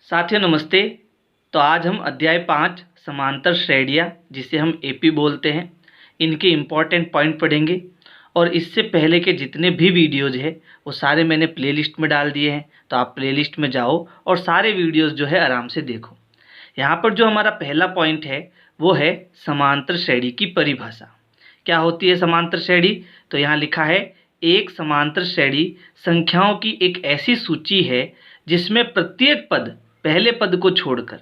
साथियों नमस्ते। तो आज हम अध्याय 5 समांतर श्रेणियाँ जिसे हम एपी बोलते हैं, इनके इम्पॉर्टेंट पॉइंट पढ़ेंगे। और इससे पहले के जितने भी वीडियोज़ है वो सारे मैंने प्लेलिस्ट में डाल दिए हैं, तो आप प्लेलिस्ट में जाओ और सारे वीडियोज़ जो है आराम से देखो। यहाँ पर जो हमारा पहला पॉइंट है वो है समांतर श्रेणी की परिभाषा। क्या होती है समांतर श्रेणी? तो यहाँ लिखा है, एक समांतर श्रेणी संख्याओं की एक ऐसी सूची है जिसमें प्रत्येक पद पहले पद को छोड़कर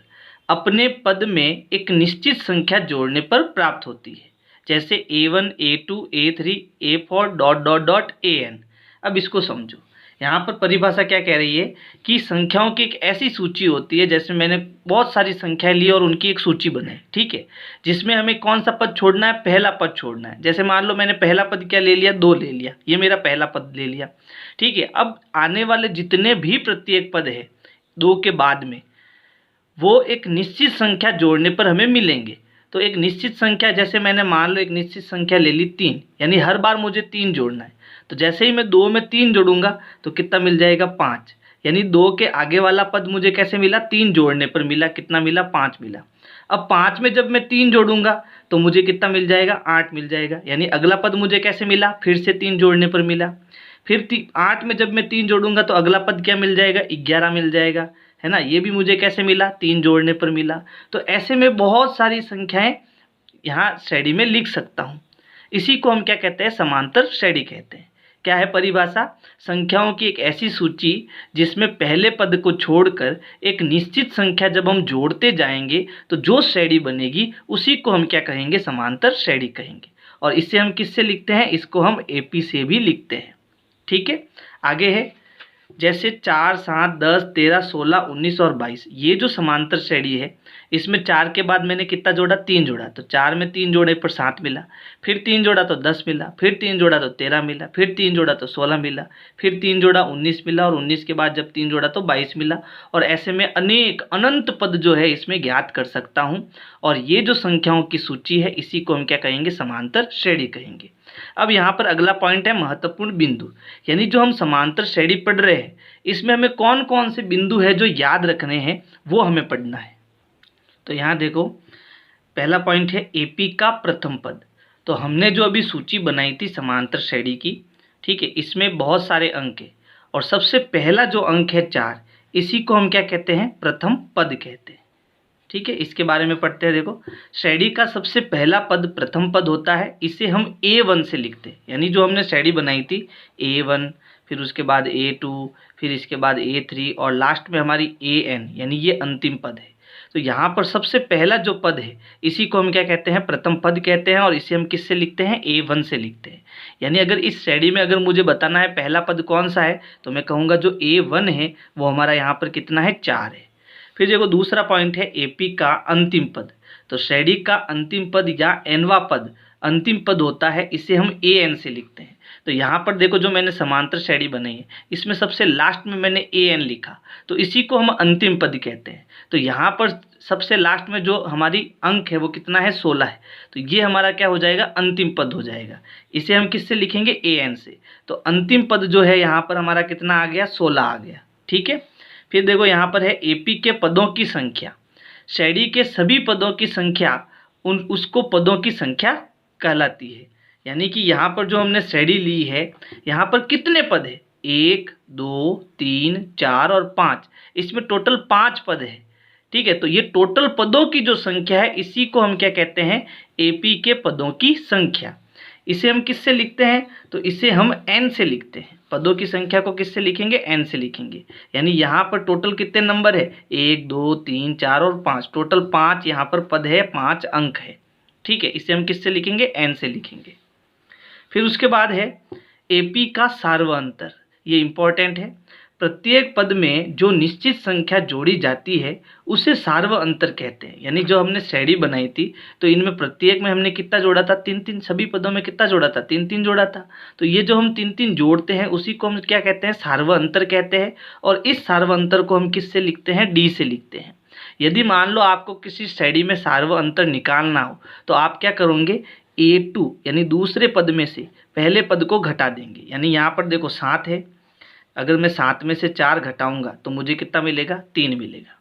अपने पद में एक निश्चित संख्या जोड़ने पर प्राप्त होती है, जैसे A1, A2, A3, A4 dot dot dot AN। अब इसको समझो, यहाँ पर परिभाषा क्या कह रही है कि संख्याओं की एक ऐसी सूची होती है, जैसे मैंने बहुत सारी संख्याएं ली और उनकी एक सूची बनाई, ठीक है, जिसमें हमें कौन सा पद छोड़ना है? पहला पद छोड़ना है। जैसे मान लो मैंने पहला पद क्या ले लिया? 2 ले लिया, ये मेरा पहला पद ले लिया, ठीक है। अब आने वाले जितने भी प्रत्येक पद है 2 के बाद में, वो एक निश्चित संख्या जोड़ने पर हमें मिलेंगे। तो एक निश्चित संख्या, जैसे मैंने मान लो एक निश्चित संख्या ले ली 3, यानी हर बार मुझे 3 जोड़ना है। तो जैसे ही मैं 2 में 3 जोड़ूंगा तो कितना मिल जाएगा? 5। यानी 2 के आगे वाला पद मुझे कैसे मिला? 3 जोड़ने पर मिला। कितना मिला? 5 मिला। अब 5 में जब मैं 3 जोड़ूंगा तो मुझे कितना मिल जाएगा? 8 मिल जाएगा। यानी अगला पद मुझे कैसे मिला? फिर से 3 जोड़ने पर मिला। फिर 8 में जब मैं 3 जोड़ूंगा तो अगला पद क्या मिल जाएगा? 11 मिल जाएगा, है ना। ये भी मुझे कैसे मिला? 3 जोड़ने पर मिला। तो ऐसे में बहुत सारी संख्याएं यहाँ श्रेणी में लिख सकता हूँ। इसी को हम क्या कहते हैं? समांतर श्रेणी कहते हैं। क्या है परिभाषा? संख्याओं की एक ऐसी सूची जिसमें पहले पद को छोड़कर एक निश्चित संख्या जब हम जोड़ते जाएंगे तो जो श्रेणी बनेगी उसी को हम क्या कहेंगे? समांतर श्रेणी कहेंगे। और इससे हम किससे लिखते हैं? इसको हम एपी से भी लिखते हैं, ठीक है। आगे है, जैसे 4, 7, 10, 13, 16, 19 और 22, ये जो समांतर श्रेणी है इसमें 4 के बाद मैंने कितना जोड़ा? 3 जोड़ा। तो 4 में 3 जोड़े पर 7 मिला, फिर 3 जोड़ा तो 10 मिला, फिर 3 जोड़ा तो 13 मिला, फिर 3 जोड़ा तो 16 मिला, फिर 3 जोड़ा 19 मिला, और 19 के बाद जब 3 जोड़ा तो 22 मिला। और ऐसे में अनेक अनंत पद जो है इसमें ज्ञात कर सकता हूँ। और ये जो संख्याओं की सूची है इसी को हम क्या कहेंगे? समांतर श्रेणी कहेंगे। अब यहाँ पर अगला पॉइंट है महत्वपूर्ण बिंदु, यानी जो हम समांतर श्रेणी पढ़ रहे हैं इसमें हमें कौन कौन से बिंदु है जो याद रखने हैं वो हमें पढ़ना है। तो यहाँ देखो, पहला पॉइंट है एपी का प्रथम पद। तो हमने जो अभी सूची बनाई थी समांतर श्रेणी की, ठीक है, इसमें बहुत सारे अंक है और सबसे पहला जो अंक है 4, इसी को हम क्या कहते हैं? प्रथम पद कहते हैं, ठीक है। इसके बारे में पढ़ते हैं। देखो, श्रेणी का सबसे पहला पद प्रथम पद होता है, इसे हम A1 से लिखते हैं। यानी जो हमने श्रेणी बनाई थी A1, फिर उसके बाद A2, फिर इसके बाद A3 और लास्ट में हमारी AN, यानी ये अंतिम पद है। तो यहाँ पर सबसे पहला जो पद है इसी को हम क्या कहते हैं? प्रथम पद कहते हैं। और इसे हम किससे लिखते हैं? A1 से लिखते हैं। यानी अगर इस श्रेणी में अगर मुझे बताना है पहला पद कौन सा है तो मैं कहूँगा जो A1 है वो हमारा यहाँ पर कितना है? 4 है। फिर देखो, दूसरा पॉइंट है एपी का अंतिम पद। तो श्रेणी का अंतिम पद या nवां पद अंतिम पद होता है, इसे हम AN से लिखते हैं। तो यहाँ पर देखो, जो मैंने समांतर श्रेणी बनाई है इसमें सबसे लास्ट में मैंने AN लिखा, तो इसी को हम अंतिम पद कहते हैं। तो यहाँ पर सबसे लास्ट में जो हमारी अंक है वो कितना है? 16 है। तो ये हमारा क्या हो जाएगा? अंतिम पद हो जाएगा। इसे हम किससे लिखेंगे? AN से। तो अंतिम पद जो है यहाँ पर हमारा कितना आ गया? 16 आ गया, ठीक है। फिर देखो, यहाँ पर है एपी के पदों की संख्या। श्रेणी के सभी पदों की संख्या उसको पदों की संख्या कहलाती है। यानी कि यहाँ पर जो हमने श्रेणी ली है यहाँ पर कितने पद है? 1, 2, 3, 4 और 5, इसमें टोटल 5 पद है, ठीक है। तो ये टोटल पदों की जो संख्या है इसी को हम क्या कहते हैं? एपी के पदों की संख्या। इसे हम किससे लिखते हैं? तो इसे हम n से लिखते हैं। पदों की संख्या को किससे लिखेंगे? n से लिखेंगे। यानी यहाँ पर टोटल कितने नंबर है? 1, 2, 3, 4 और 5, टोटल 5 यहाँ पर पद है, 5 अंक है, ठीक है। इसे हम किससे लिखेंगे? n से लिखेंगे। फिर उसके बाद है एपी का सार्वअंतर। ये इंपॉर्टेंट है। प्रत्येक पद में जो निश्चित संख्या जोड़ी जाती है उसे सार्वअंतर कहते हैं। यानी जो हमने श्रेणी बनाई थी तो इनमें प्रत्येक में हमने कितना जोड़ा था? 3-3। सभी पदों में कितना जोड़ा था? 3-3 जोड़ा था। तो ये जो हम 3-3 जोड़ते हैं उसी को हम क्या कहते हैं? सार्वअंतर कहते हैं। और इस सार्वअंतर को हम किससे लिखते हैं? डी से लिखते हैं। यदि मान लो आपको किसी श्रेणी में सार्वअंतर निकालना हो तो आप क्या करोगे? A2 यानी दूसरे पद में से पहले पद को घटा देंगे। यानी यहाँ पर देखो 7 है, अगर मैं 7 में से 4 घटाऊंगा तो मुझे कितना मिलेगा? 3 मिलेगा।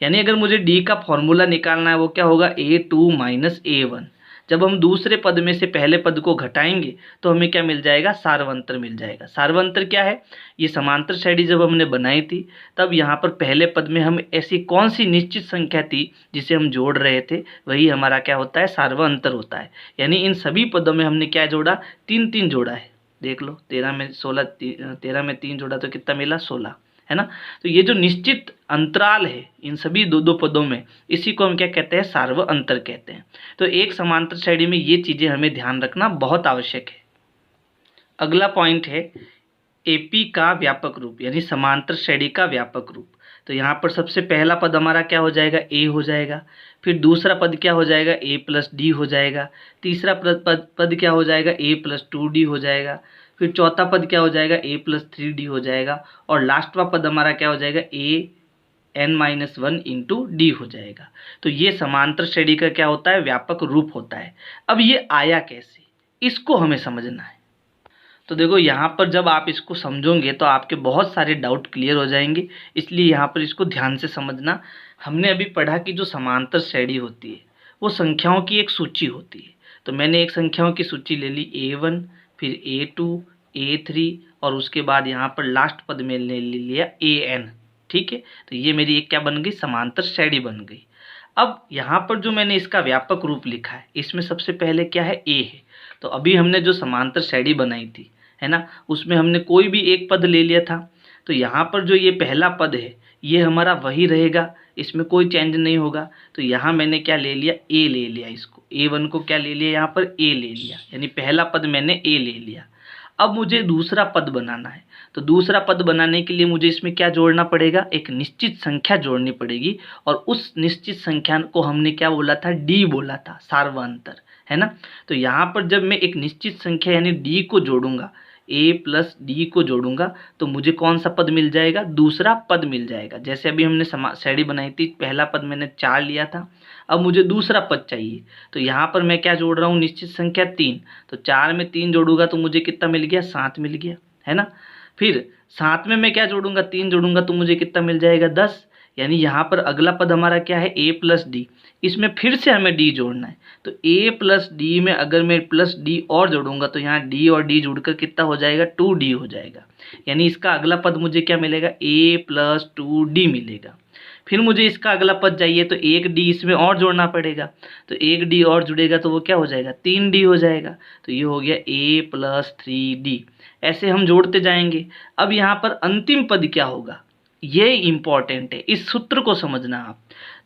यानी अगर मुझे डी का फॉर्मूला निकालना है वो क्या होगा, A2 माइनस A1। जब हम दूसरे पद में से पहले पद को घटाएंगे तो हमें क्या मिल जाएगा, सार्वंतर मिल जाएगा। सार्वंतर क्या है, ये समांतर श्रेणी जब हमने बनाई थी तब यहाँ पर पहले पद में हम ऐसी कौन सी निश्चित संख्या थी जिसे हम जोड़ रहे थे, वही हमारा क्या होता है, सार्वंतर होता है। यानी इन सभी पदों में हमने क्या जोड़ा, 3 3 जोड़ा है। देख लो 13 में 16, 13 में 3 जोड़ा तो कितना मिला, 16, है ना। तो ये जो निश्चित अंतराल है इन सभी दो दो पदों में, इसी को हम क्या कहते हैं, सार्व अंतर कहते हैं। तो एक समांतर श्रेणी में ये चीजें हमें ध्यान रखना बहुत आवश्यक है। अगला पॉइंट है एपी का व्यापक रूप, यानी समांतर श्रेणी का व्यापक रूप। तो यहाँ पर सबसे पहला पद हमारा क्या हो जाएगा, ए हो जाएगा। फिर दूसरा पद क्या हो जाएगा, ए प्लस डी हो जाएगा। तीसरा पद क्या हो जाएगा, ए प्लस 2d हो जाएगा। फिर चौथा पद क्या हो जाएगा, ए प्लस 3d हो जाएगा। और लास्टवा पद हमारा क्या हो जाएगा, an-1 इंटू डी हो जाएगा। तो ये समांतर श्रेणी का क्या होता है, व्यापक रूप होता है। अब ये आया कैसे, इसको हमें समझना है। तो देखो यहाँ पर जब आप इसको समझोगे तो आपके बहुत सारे डाउट क्लियर हो जाएंगे, इसलिए यहाँ पर इसको ध्यान से समझना। हमने अभी पढ़ा कि जो समांतर श्रेणी होती है वो संख्याओं की एक सूची होती है। तो मैंने एक संख्याओं की सूची ले ली, A1, फिर A2, A3 और उसके बाद यहाँ पर लास्ट पद में ले लिया AN। ठीक है, तो ये मेरी एक क्या बन गई, समांतर श्रेणी बन गई। अब यहाँ पर जो मैंने इसका व्यापक रूप लिखा है, इसमें सबसे पहले क्या है, A है। तो अभी हमने जो समांतर श्रेणी बनाई थी, है ना, उसमें हमने कोई भी एक पद ले लिया था। तो यहाँ पर जो ये पहला पद है ये हमारा वही रहेगा, इसमें कोई चेंज नहीं होगा। तो यहाँ मैंने क्या ले लिया, A ले लिया। इसको A1 को क्या ले लिया, यहाँ पर A ले लिया, यानी पहला पद मैंने A ले लिया। अब मुझे दूसरा पद बनाना है, तो दूसरा पद बनाने के लिए मुझे इसमें क्या जोड़ना पड़ेगा, एक निश्चित संख्या जोड़नी पड़ेगी। और उस निश्चित संख्या को हमने क्या बोला था, डी बोला था, सार्वंतर, है ना। तो यहाँ पर जब मैं एक निश्चित संख्या यानी डी को जोड़ूंगा, ए प्लस डी को जोड़ूंगा, तो मुझे कौन सा पद मिल जाएगा, दूसरा पद मिल जाएगा। जैसे अभी हमने श्रेणी बनाई थी, पहला पद मैंने 4 लिया था, अब मुझे दूसरा पद चाहिए। तो यहाँ पर मैं क्या जोड़ रहा हूँ, निश्चित संख्या 3। तो 4 में 3 जोड़ूंगा तो मुझे कितना मिल गया, 7 मिल गया, है ना। फिर 7 में मैं क्या जोड़ूंगा, 3 जोड़ूंगा तो मुझे कितना मिल जाएगा, 10। यानी यहाँ पर अगला पद हमारा क्या है, ए प्लस डी। इसमें फिर से हमें डी जोड़ना है। तो ए प्लस डी में अगर मैं प्लस डी और जोड़ूंगा तो यहाँ डी और डी जुड़कर कितना हो जाएगा, 2d हो जाएगा। यानी इसका अगला पद मुझे क्या मिलेगा, a प्लस 2d मिलेगा। फिर मुझे इसका अगला पद चाहिए तो एक डी इसमें और जोड़ना पड़ेगा। तो एक डी और जुड़ेगा तो वो क्या हो जाएगा, 3d हो जाएगा। तो ये हो गया a प्लस 3d। ऐसे हम जोड़ते जाएंगे। अब यहाँ पर अंतिम पद क्या होगा, ये इंपॉर्टेंट है, इस सूत्र को समझना आप।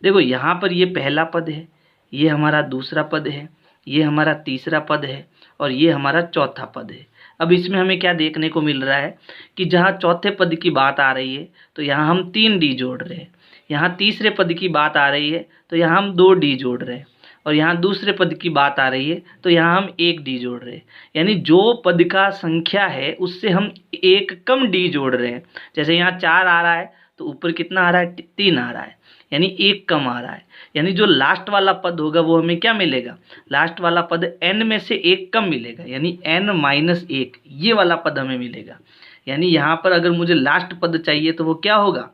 देखो यहाँ पर ये पहला पद है, ये हमारा दूसरा पद है, ये हमारा तीसरा पद है और ये हमारा चौथा पद है। अब इसमें हमें क्या देखने को मिल रहा है कि जहाँ चौथे पद की बात आ रही है तो यहाँ हम 3d जोड़ रहे हैं। यहाँ तीसरे पद की बात आ रही है तो यहाँ हम 2d जोड़ रहे हैं। और यहाँ दूसरे पद की बात आ रही है तो यहाँ हम 1d जोड़ रहे हैं। यानी जो पद का संख्या है उससे हम एक कम d जोड़ रहे हैं। जैसे यहाँ 4 आ रहा है तो ऊपर कितना आ रहा है, 3 आ रहा है, यानी एक कम आ रहा है। यानी जो लास्ट वाला पद होगा वो हमें क्या मिलेगा, लास्ट वाला पद n में से एक कम मिलेगा, यानी n-1 ये वाला पद हमें मिलेगा। यानी यहाँ पर अगर मुझे लास्ट पद चाहिए तो वो क्या होगा,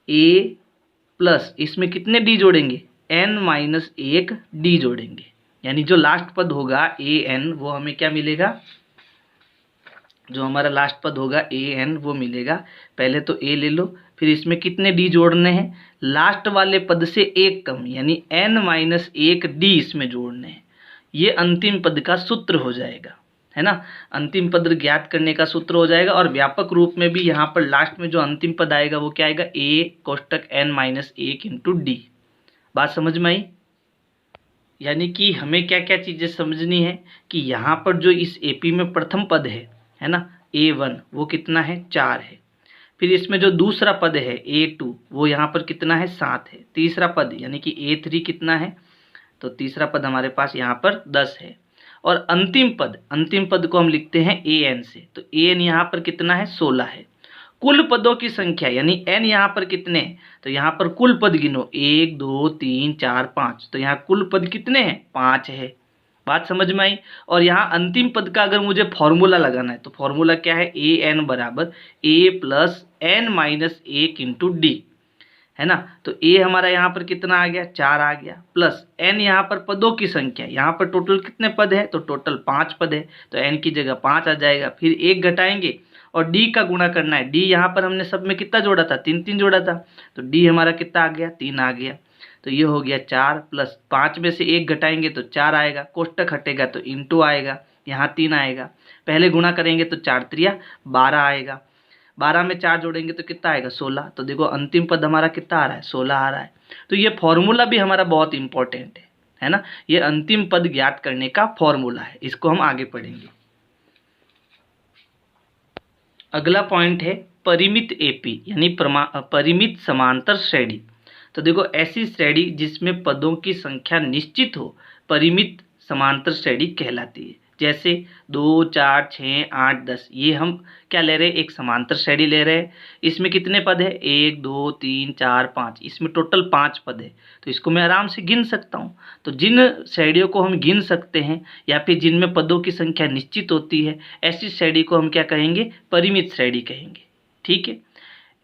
a प्लस इसमें कितने d जोड़ेंगे, n-1 d जोड़ेंगे। यानी जो लास्ट पद होगा an वो हमें क्या मिलेगा, जो हमारा लास्ट पद होगा an वो मिलेगा। पहले तो a ले लो, फिर इसमें कितने d जोड़ने हैं, लास्ट वाले पद से एक कम, यानी n-1 d इसमें जोड़ने हैं। ये अंतिम पद का सूत्र हो जाएगा, है ना। अंतिम पद ज्ञात करने का सूत्र हो जाएगा। और व्यापक रूप में भी यहाँ पर लास्ट में जो अंतिम पद आएगा वो क्या आएगा, a कोष्टक n-1 इंटू डी। बात समझ में आई। यानी कि हमें क्या क्या चीज़ें समझनी है कि यहाँ पर जो इस एपी में प्रथम पद है ना, a1 वो कितना है, 4 है। फिर इसमें जो दूसरा पद है a2 वो यहाँ पर कितना है, 7 है। तीसरा पद यानी कि a3 कितना है, तो तीसरा पद हमारे पास यहाँ पर 10 है। और अंतिम पद को हम लिखते हैं an से। तो an यहाँ पर कितना है, 16 है। कुल पदों की संख्या यानी n यहाँ पर कितने हैं, तो यहाँ पर कुल पद गिनो, 1 2 3 4 5। तो यहाँ कुल पद कितने हैं, 5 है। बात समझ में आई। और यहाँ अंतिम पद का अगर मुझे फॉर्मूला लगाना है तो फॉर्मूला क्या है, an बराबर a plus n-1 into D, है ना। तो ए हमारा यहाँ पर कितना आ गया, 4 आ गया, प्लस एन यहाँ पर पदों की संख्या, यहाँ पर टोटल कितने पद है, तो टोटल 5 पद है, तो एन की जगह 5 आ जाएगा। फिर 1 घटाएंगे और डी का गुणा करना है। डी यहाँ पर हमने सब में कितना जोड़ा था, 3 3 जोड़ा था, तो डी हमारा कितना आ गया, 3 आ गया। तो ये हो गया 4 प्लस 5 में से 1 घटाएंगे तो 4 आएगा, कोष्टक हटेगा तो इंटू आएगा, यहाँ 3 आएगा। पहले गुणा करेंगे तो 4 त्रिया 12 आएगा, 12 में 4 जोड़ेंगे तो कितना आएगा, 16। तो देखो अंतिम पद हमारा कितना आ रहा है, 16 आ रहा है। तो ये फॉर्मूला भी हमारा बहुत इंपॉर्टेंट है ना। ये अंतिम पद ज्ञात करने का फॉर्मूला है, इसको हम आगे पढ़ेंगे। अगला पॉइंट है परिमित एपी यानी परिमित समांतर श्रेणी। तो देखो ऐसी श्रेणी जिसमें पदों की संख्या निश्चित हो परिमित समांतर श्रेणी कहलाती है। जैसे 2 4 6 8 10 ये हम क्या ले रहे हैं, एक समांतर श्रेणी ले रहे हैं। इसमें कितने पद है, 1 2 3 4 5, इसमें टोटल 5 पद है। तो इसको मैं आराम से गिन सकता हूँ। तो जिन श्रेणियों को हम गिन सकते हैं या फिर जिनमें पदों की संख्या निश्चित होती है, ऐसी श्रेणी को हम क्या कहेंगे, परिमित श्रेणी कहेंगे। ठीक है।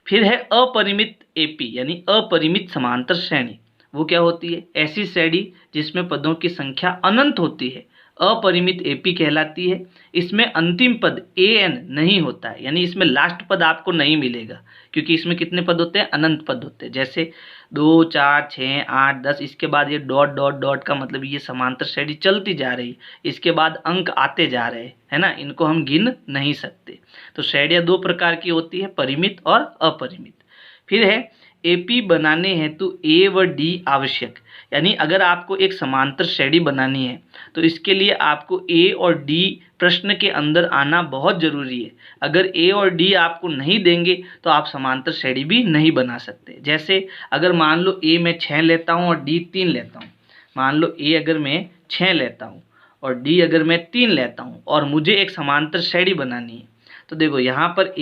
फिर है अपरिमित एपी यानी अपरिमित समांतर श्रेणी। वो क्या होती है, ऐसी श्रेणी जिसमें पदों की संख्या अनंत होती है, अपरिमित एपी कहलाती है। इसमें अंतिम पद ए एन नहीं होता है, यानी इसमें लास्ट पद आपको नहीं मिलेगा, क्योंकि इसमें कितने पद होते हैं, अनंत पद होते हैं। जैसे 2 4 6 8 10, इसके बाद ये डॉट डॉट डॉट का मतलब ये समांतर श्रेणी चलती जा रही, इसके बाद अंक आते जा रहे है ना, इनको हम गिन नहीं सकते। तो श्रेणियाँ 2 प्रकार की होती है, परिमित और अपरिमित। फिर है एपी बनाने हेतु ए व डी आवश्यक, यानी अगर आपको एक समांतर श्रेणी बनानी है तो इसके लिए आपको ए और डी प्रश्न के अंदर आना बहुत ज़रूरी है। अगर ए और डी आपको नहीं देंगे तो आप समांतर श्रेणी भी नहीं बना सकते। जैसे अगर मान लो ए मैं 6 लेता हूँ और डी 3 लेता हूँ, मान लो ए अगर मैं 6 लेता हूँ और डी अगर मैं 3 लेता हूँ और मुझे एक समांतर श्रेणी बनानी है, तो देखो यहाँ पर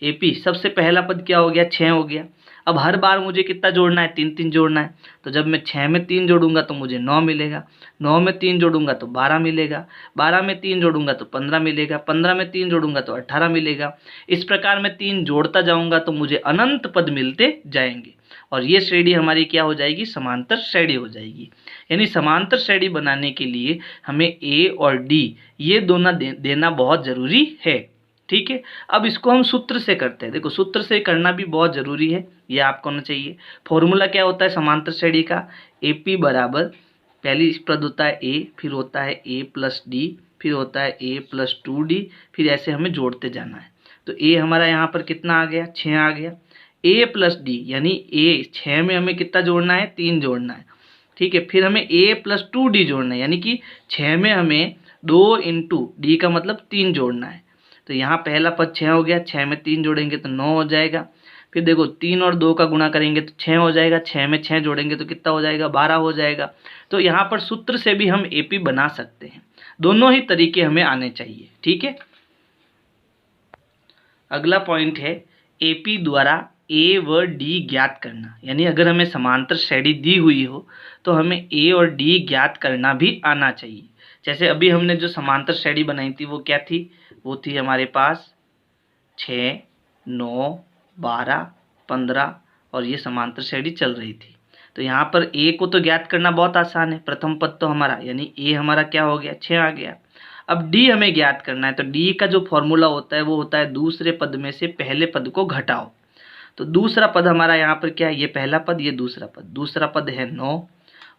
एपी सबसे पहला पद क्या हो गया, 6 हो गया। अब हर बार मुझे कितना जोड़ना है, 3 3 जोड़ना है। तो जब मैं 6 में 3 जोड़ूंगा तो मुझे 9 मिलेगा, 9 में 3 जोड़ूंगा तो 12 मिलेगा, 12 में 3 जोड़ूंगा तो 15 मिलेगा, 15 में 3 जोड़ूंगा तो 18 मिलेगा। इस प्रकार मैं 3 जोड़ता जाऊंगा तो मुझे अनंत पद मिलते जाएंगे और ये श्रेणी हमारी क्या हो जाएगी, समांतर श्रेणी हो जाएगी। यानी समांतर श्रेणी बनाने के लिए हमें ए और डी ये दोनों देना बहुत ज़रूरी है। ठीक है। अब इसको हम सूत्र से करते हैं। देखो सूत्र से करना भी बहुत ज़रूरी है, ये आपको होना चाहिए। फॉर्मूला क्या होता है समांतर श्रेणी का, ए पी बराबर पहली पद होता है ए, फिर होता है ए प्लस डी, फिर होता है ए प्लस 2d, फिर ऐसे हमें जोड़ते जाना है। तो ए हमारा यहाँ पर कितना आ गया, 6 आ गया। ए प्लस डी यानी ए 6 में हमें कितना जोड़ना है, 3 जोड़ना है। ठीक है। फिर हमें ए प्लस 2d जोड़ना है, यानी कि 6 में हमें 2 इंटू डी का मतलब 3 जोड़ना है। तो यहाँ पहला पद 6 हो गया, 6 में 3 जोड़ेंगे तो 9 हो जाएगा। फिर देखो 3 और 2 का गुणा करेंगे तो 6 हो जाएगा, 6 में 6 जोड़ेंगे तो कितना हो जाएगा, 12 हो जाएगा। तो यहाँ पर सूत्र से भी हम एपी बना सकते हैं। दोनों ही तरीके हमें आने चाहिए। ठीक है। अगला पॉइंट है एपी द्वारा ए व डी ज्ञात करना, यानी अगर हमें समांतर श्रेणी दी हुई हो तो हमें ए और डी ज्ञात करना भी आना चाहिए। जैसे अभी हमने जो समांतर श्रेणी बनाई थी वो क्या थी, वो थी हमारे पास 6 9 12 15 और ये समांतर श्रेणी चल रही थी। तो यहाँ पर ए को तो ज्ञात करना बहुत आसान है, प्रथम पद तो हमारा यानी ए हमारा क्या हो गया, 6 आ गया। अब डी हमें ज्ञात करना है, तो डी का जो फॉर्मूला होता है वो होता है दूसरे पद में से पहले पद को घटाओ। तो दूसरा पद हमारा यहाँ पर क्या है, ये पहला पद ये दूसरा पद। दूसरा पद है 9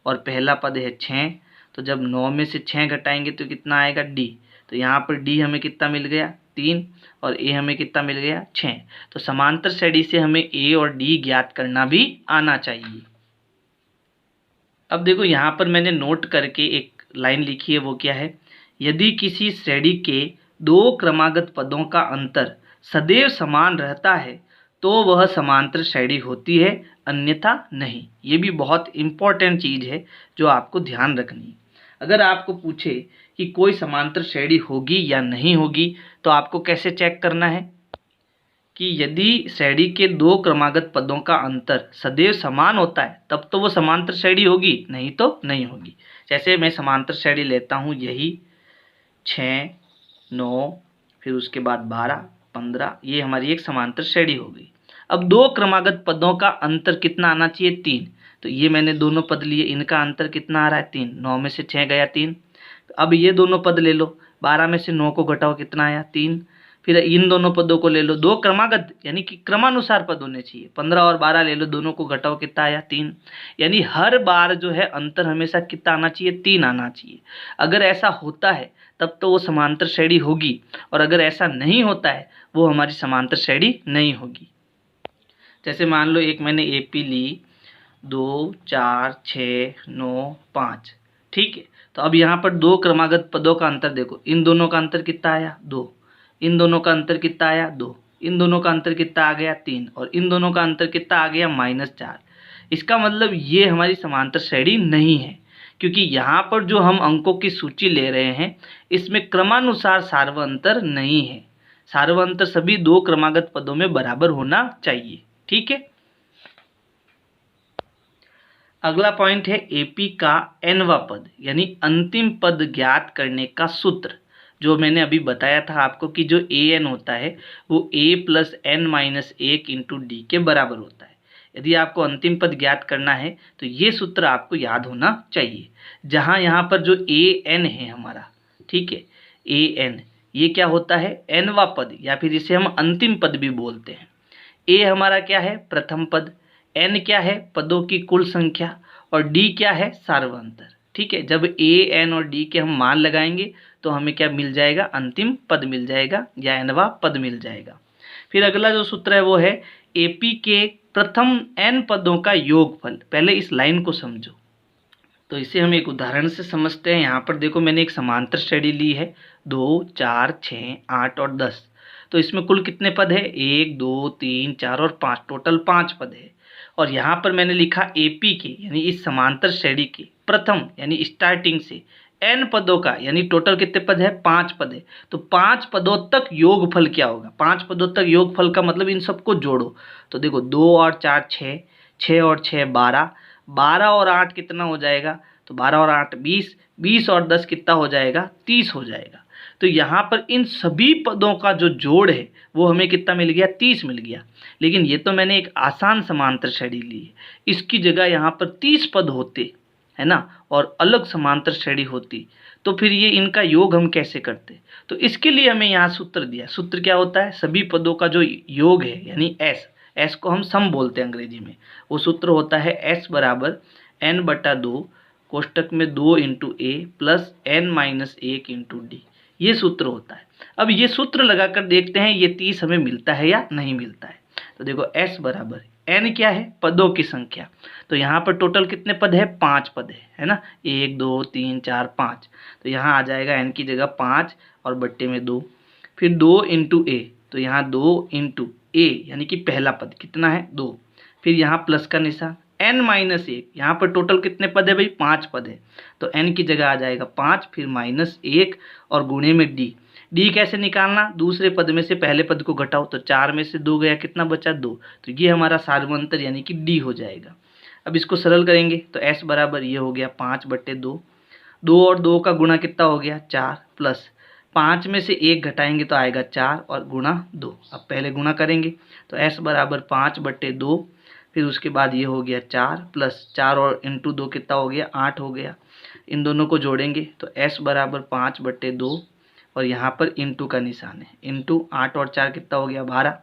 और पहला पद है 6। तो जब 9 में से 6 घटाएंगे तो कितना आएगा, डी। तो यहाँ पर डी हमें कितना मिल गया, 3 और ए हमें कितना मिल गया, 6। तो समांतर श्रेणी से हमें ए और डी ज्ञात करना भी आना चाहिए। अब देखो यहाँ पर मैंने नोट करके एक लाइन लिखी है, वो क्या है, यदि किसी श्रेणी के 2 क्रमागत पदों का अंतर सदैव समान रहता है तो वह समांतर श्रेणी होती है, अन्यथा नहीं। ये भी बहुत इम्पोर्टेंट चीज़ है जो आपको ध्यान रखनी है। अगर आपको पूछे कि कोई समांतर श्रेणी होगी या नहीं होगी तो आपको कैसे चेक करना है कि यदि श्रेणी के 2 क्रमागत पदों का अंतर सदैव समान होता है तब तो वो समांतर श्रेणी होगी, नहीं तो नहीं होगी। जैसे मैं समांतर श्रेणी लेता हूँ, यही 6 9 फिर उसके बाद 12 15, ये हमारी एक समांतर श्रेणी हो गई। अब दो क्रमागत पदों का अंतर कितना आना चाहिए? 3। तो ये मैंने दोनों पद लिए, इनका अंतर कितना आ रहा है? 3। 9 में से 6 गया 3। अब ये दोनों पद ले लो, 12 में से 9 को घटाओ, कितना आया? 3। फिर इन दोनों पदों को ले लो, दो क्रमागत यानी कि क्रमानुसार पद होने चाहिए, 15 और 12 ले लो, दोनों को घटाओ, कितना आया? 3। यानी हर बार जो है अंतर हमेशा कितना आना चाहिए? 3 आना चाहिए। अगर ऐसा होता है तब तो वो समांतर श्रेणी होगी, और अगर ऐसा नहीं होता है वो हमारी समांतर श्रेणी नहीं होगी। जैसे मान लो एक मैंने एपी ली 2 4 6 9 5, ठीक है। तो अब यहाँ पर दो क्रमागत पदों का अंतर देखो, इन दोनों का अंतर कितना आया? 2। इन दोनों का अंतर कितना आया? 2। इन दोनों का अंतर कितना आ गया? 3। और इन दोनों का अंतर कितना आ गया? -4। इसका मतलब ये हमारी समांतर श्रेणी नहीं है, क्योंकि यहाँ पर जो हम अंकों की सूची ले रहे हैं इसमें क्रमानुसार सार्वअंतर नहीं है। सार्वअंतर सभी दो क्रमागत पदों में बराबर होना चाहिए, ठीक है। अगला पॉइंट है एपी का nवां पद यानी अंतिम पद ज्ञात करने का सूत्र। जो मैंने अभी बताया था आपको कि जो an होता है वो a + n-1 इंटू डी के बराबर होता है। यदि आपको अंतिम पद ज्ञात करना है तो ये सूत्र आपको याद होना चाहिए। जहाँ यहाँ पर जो an है हमारा, ठीक है, an ये क्या होता है? nवां पद, या फिर इसे हम अंतिम पद भी बोलते हैं। a हमारा क्या है? प्रथम पद। n क्या है? पदों की कुल संख्या। और d क्या है? सार्वअंतर, ठीक है। जब a n और d के हम मान लगाएंगे तो हमें क्या मिल जाएगा? अंतिम पद मिल जाएगा या nवां पद मिल जाएगा। फिर अगला जो सूत्र है वो है AP के प्रथम n पदों का योगफल। पहले इस लाइन को समझो, तो इसे हम एक उदाहरण से समझते हैं। यहाँ पर देखो मैंने एक समांतर श्रेणी ली है 2 4 6 8 और 10। तो इसमें कुल कितने पद है? 1 2 3 4 और 5, टोटल 5 पद है। और यहाँ पर मैंने लिखा एपी के यानी इस समांतर श्रेणी के प्रथम यानी स्टार्टिंग से n पदों का, यानी टोटल कितने पद है? 5 पद है। तो 5 पदों तक योगफल क्या होगा? 5 पदों तक योगफल का मतलब इन सबको जोड़ो। तो देखो 2 और 4 6, 6 और 6 12, 12 और 8 कितना हो जाएगा? तो 12 और 8 20, 20 और 10 कितना हो जाएगा? 30 हो जाएगा। तो यहाँ पर इन सभी पदों का जो जोड़ है वो हमें कितना मिल गया? 30 मिल गया। लेकिन ये तो मैंने एक आसान समांतर श्रेणी ली है, इसकी जगह यहाँ पर 30 पद होते, है ना, और अलग समांतर श्रेणी होती, तो फिर ये इनका योग हम कैसे करते? तो इसके लिए हमें यहाँ सूत्र दिया। सूत्र क्या होता है? सभी पदों का जो योग है यानी s को हम सम बोलते हैं अंग्रेजी में। वो सूत्र होता है s बराबर n/2 कोष्टक में 2 into a plus n-1 into D. ये सूत्र होता है। अब ये सूत्र लगाकर देखते हैं ये 30 हमें मिलता है या नहीं मिलता है। तो देखो s बराबर n क्या है? पदों की संख्या। तो यहाँ पर टोटल कितने पद है? 5 पद है ना, 1 2 3 4 5। तो यहाँ आ जाएगा n की जगह 5 और बट्टे में 2। फिर 2 इंटू a, तो यहाँ 2 इंटू a यानी कि पहला पद कितना है? 2। फिर यहाँ प्लस का निशान, n-1, यहाँ पर टोटल कितने पद है भाई? 5 पद है। तो n की जगह आ जाएगा 5, फिर -1 और गुणे में d। डी कैसे निकालना? दूसरे पद में से पहले पद को घटाओ, तो 4 में से 2 गया, कितना बचा? 2। तो ये हमारा सार्वअंतर यानी कि डी हो जाएगा। अब इसको सरल करेंगे तो s बराबर ये हो गया 5/2। 2 और 2 का गुणा कितना हो गया? 4, प्लस 5 में से 1 घटाएंगे तो आएगा 4 और गुणा 2। अब पहले गुणा करेंगे तो s बराबर 5/2, फिर उसके बाद ये हो गया 4 प्लस 4 और इंटू 2 कितना हो गया? 8 हो गया। इन दोनों को जोड़ेंगे तो s बराबर 5/2 और यहाँ पर इंटू का निशान है, इंटू 8 और 4 कितना हो गया? 12।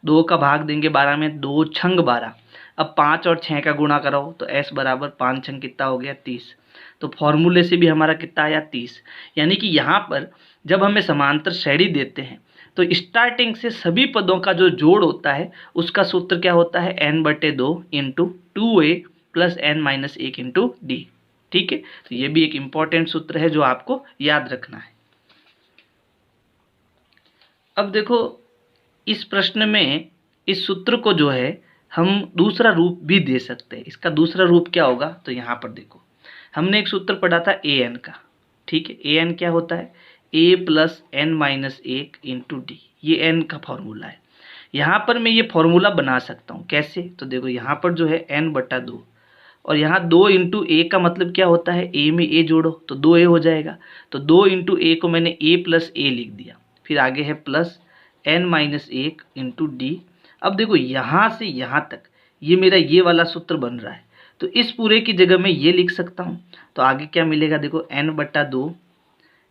2 का भाग देंगे 12 में, 2 छंग 12। अब 5 और 6 का गुणा कराओ तो s बराबर 5 छंग कितना हो गया? 30। तो फॉर्मूले से भी हमारा कितना आया? 30। यानी कि यहाँ पर जब हमें समांतर श्रेणी देते हैं तो स्टार्टिंग से सभी पदों का जो जोड़ होता है उसका सूत्र क्या होता है? n/2 into 2a plus n-1 into D. ठीक है, तो ये भी एक इम्पॉर्टेंट सूत्र है जो आपको याद रखना है। अब देखो इस प्रश्न में इस सूत्र को जो है हम दूसरा रूप भी दे सकते हैं। इसका दूसरा रूप क्या होगा? तो यहाँ पर देखो हमने एक सूत्र पढ़ा था an का, ठीक है। an क्या होता है? a plus n-1 into D, ये n का फॉर्मूला है। यहाँ पर मैं ये फॉर्मूला बना सकता हूँ, कैसे? तो देखो यहाँ पर जो है n/2 और यहाँ 2 इंटू ए का मतलब क्या होता है? a में a जोड़ो तो 2a हो जाएगा। तो 2 इंटू ए को मैंने a प्लस a लिख दिया, फिर आगे है प्लस n-1 इंटू डी। अब देखो यहाँ से यहाँ तक ये मेरा ये वाला सूत्र बन रहा है, तो इस पूरे की जगह मैं ये लिख सकता हूँ। तो आगे क्या मिलेगा, देखो n/2,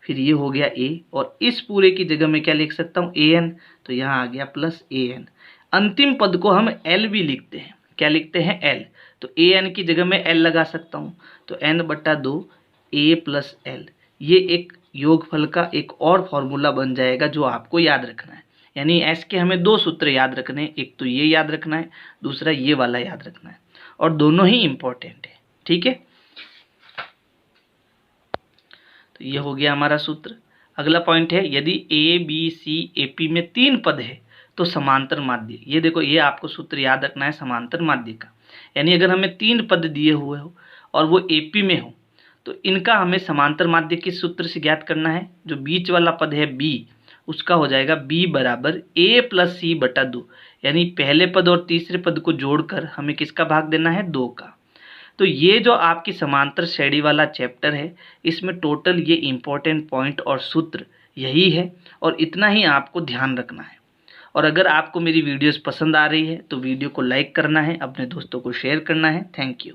फिर ये हो गया a, और इस पूरे की जगह मैं क्या लिख सकता हूँ, an, तो यहाँ आ गया प्लस an। अंतिम पद को हम l भी लिखते हैं, क्या लिखते हैं, l, तो an की जगह मैं l लगा सकता हूँ, तो n/2 a प्लस l। ये एक योगफल का एक और फॉर्मूला बन जाएगा जो आपको याद रखना है। यानी s के हमें दो सूत्र याद रखने हैं, एक तो ये याद रखना है, दूसरा ये वाला याद रखना है, और दोनों ही इम्पोर्टेंट है। ठीक है, तो ये हो गया हमारा सूत्र। अगला पॉइंट है, यदि A B C A P में 3 पद है तो समांतर माध्य। ये देखो, ये आपको सूत्र याद रखना है समांतर माध्य का। यानी अगर हमें 3 पद दिए हुए हो और वो ए पी में हो तो इनका हमें समांतर माध्य किस सूत्र से ज्ञात करना है। जो बीच वाला पद है बी, उसका हो जाएगा b बराबर a प्लस सी बटा 2। यानी पहले पद और तीसरे पद को जोड़कर हमें किसका भाग देना है, 2 का। तो ये जो आपकी समांतर श्रेणी वाला चैप्टर है, इसमें टोटल ये इम्पोर्टेंट पॉइंट और सूत्र यही है, और इतना ही आपको ध्यान रखना है। और अगर आपको मेरी वीडियोस पसंद आ रही है तो वीडियो को लाइक करना है, अपने दोस्तों को शेयर करना है। Thank you.